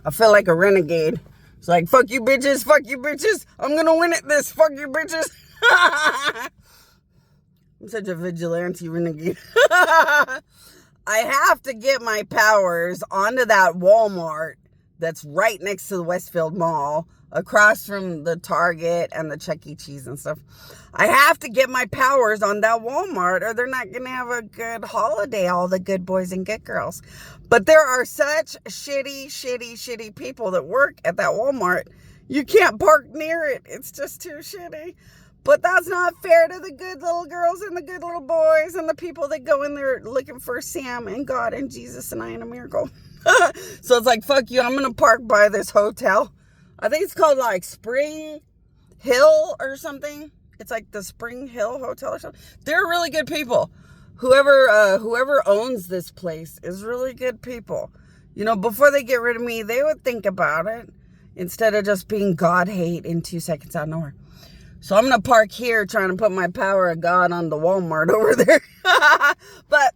I feel like a renegade. It's like, fuck you bitches, I'm gonna win at this, fuck you bitches. I'm such a vigilante renegade. I have to get my powers onto that Walmart that's right next to the Westfield Mall, across from the Target and the Chuck E. Cheese and stuff. I have to get my powers on that Walmart, or they're not going to have a good holiday, all the good boys and good girls. But there are such shitty people that work at that Walmart. You can't park near it. It's just too shitty. But that's not fair to the good little girls and the good little boys and the people that go in there looking for Sam and God and Jesus and I and a miracle. So it's like, fuck you, I'm going to park by this hotel. I think it's called like Spring Hill or something. It's like the Spring Hill Hotel or something. They're really good people. Whoever owns this place is really good people. You know, before they get rid of me, they would think about it instead of just being God hate in 2 seconds out of nowhere. So I'm going to park here trying to put my power of God on the Walmart over there. But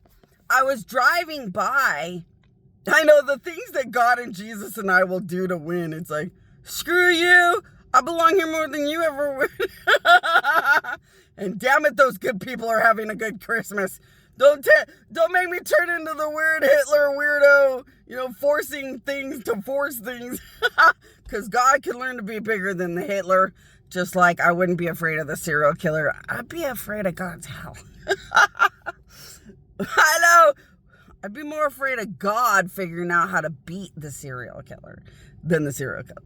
I was driving by. I know the things that God and Jesus and I will do to win. It's like, screw you. I belong here more than you ever would. And damn it, those good people are having a good Christmas. Don't make me turn into the weird Hitler weirdo, you know, forcing things to force things. Because God can learn to be bigger than the Hitler. Just like I wouldn't be afraid of the serial killer. I'd be afraid of God's hell. I know. I'd be more afraid of God figuring out how to beat the serial killer than the serial killer.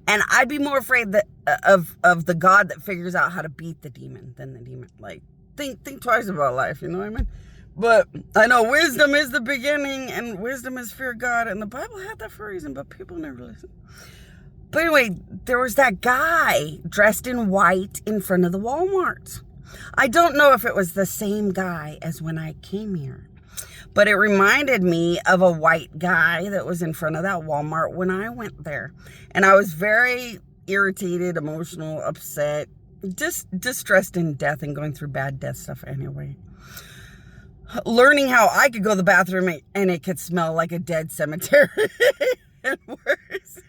And I'd be more afraid that, of the God that figures out how to beat the demon than the demon. Like, think twice about life, you know what I mean? But I know wisdom is the beginning, and wisdom is fear God. And the Bible had that for a reason, but people never listen. But anyway, there was that guy dressed in white in front of the Walmart. I don't know if it was the same guy as when I came here, but it reminded me of a white guy that was in front of that Walmart when I went there. And I was very irritated, emotional, upset, just distressed in death and going through bad death stuff anyway. Learning how I could go to the bathroom and it could smell like a dead cemetery and worse.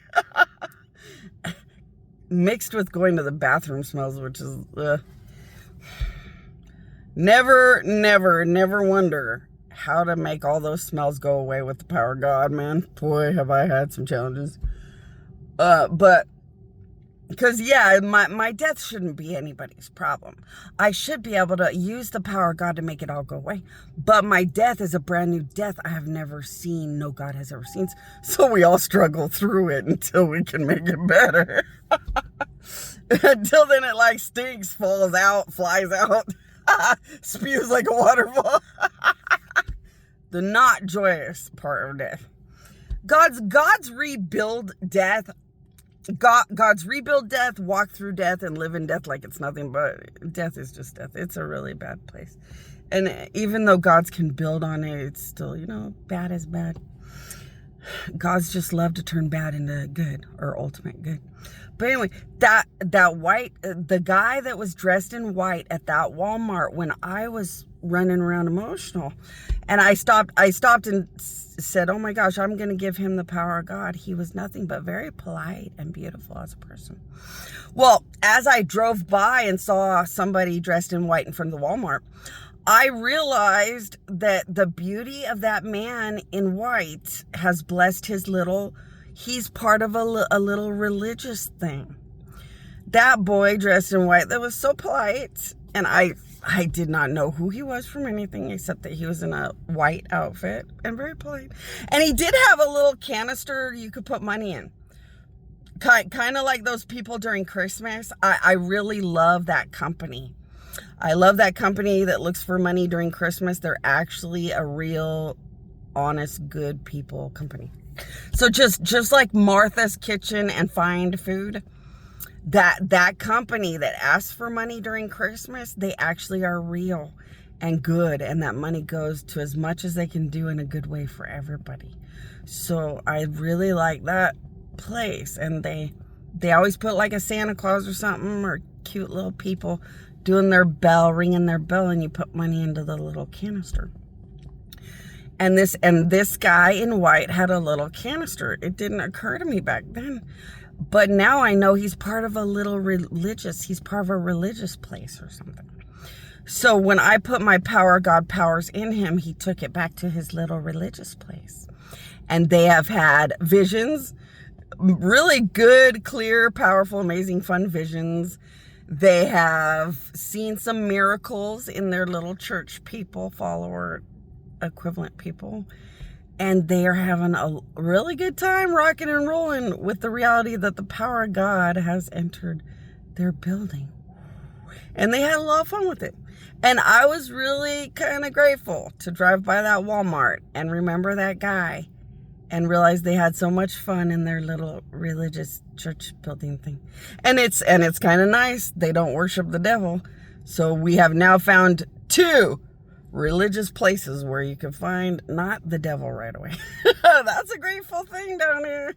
Mixed with going to the bathroom smells, which is never wonder how to make all those smells go away with the power of God, man. Boy, have I had some challenges. But because yeah, my death shouldn't be anybody's problem. I should be able to use the power of God to make it all go away. But my death is a brand new death I have never seen, no God has ever seen. So we all struggle through it until we can make it better. Until then it like stinks, falls out, flies out, spews like a waterfall. The not joyous part of death. God's rebuild death. God's rebuild death, walk through death, and live in death like it's nothing, but death is just death. It's a really bad place. And even though God's can build on it, it's still, you know, bad is bad. God's just love to turn bad into good, or ultimate good. But anyway, that the guy that was dressed in white at that Walmart when I was running around emotional, and I stopped and said, oh my gosh, I'm going to give him the power of God. He was nothing but very polite and beautiful as a person. Well, as I drove by and saw somebody dressed in white in front of the Walmart, I realized that the beauty of that man in white has blessed he's part of a little religious thing. That boy dressed in white that was so polite, and I did not know who he was from anything except that he was in a white outfit and very polite. And he did have a little canister you could put money in. Kind of like those people during Christmas. I really love that company. I love that company that looks for money during Christmas. They're actually a real, honest, good people company. So just like Martha's Kitchen and Find Food, that company that asks for money during Christmas, they actually are real and good, and that money goes to as much as they can do in a good way for everybody. So I really like that place, and they always put like a Santa Claus or something, or cute little people doing their bell, ringing their bell, and you put money into the little canister. And this guy in white had a little canister. It didn't occur to me back then. But now I know he's part of a religious place or something. So when I put my power, God powers in him, he took it back to his little religious place. And they have had visions, really good, clear, powerful, amazing, fun visions. They have seen some miracles in their little church people, follower equivalent people. And they are having a really good time rocking and rolling with the reality that the power of God has entered their building. And they had a lot of fun with it. And I was really kind of grateful to drive by that Walmart and remember that guy and realize they had so much fun in their little religious church building thing. And it's kind of nice. They don't worship the devil. So we have now found 2 religious places where you can find not the devil right away. That's a grateful thing down here.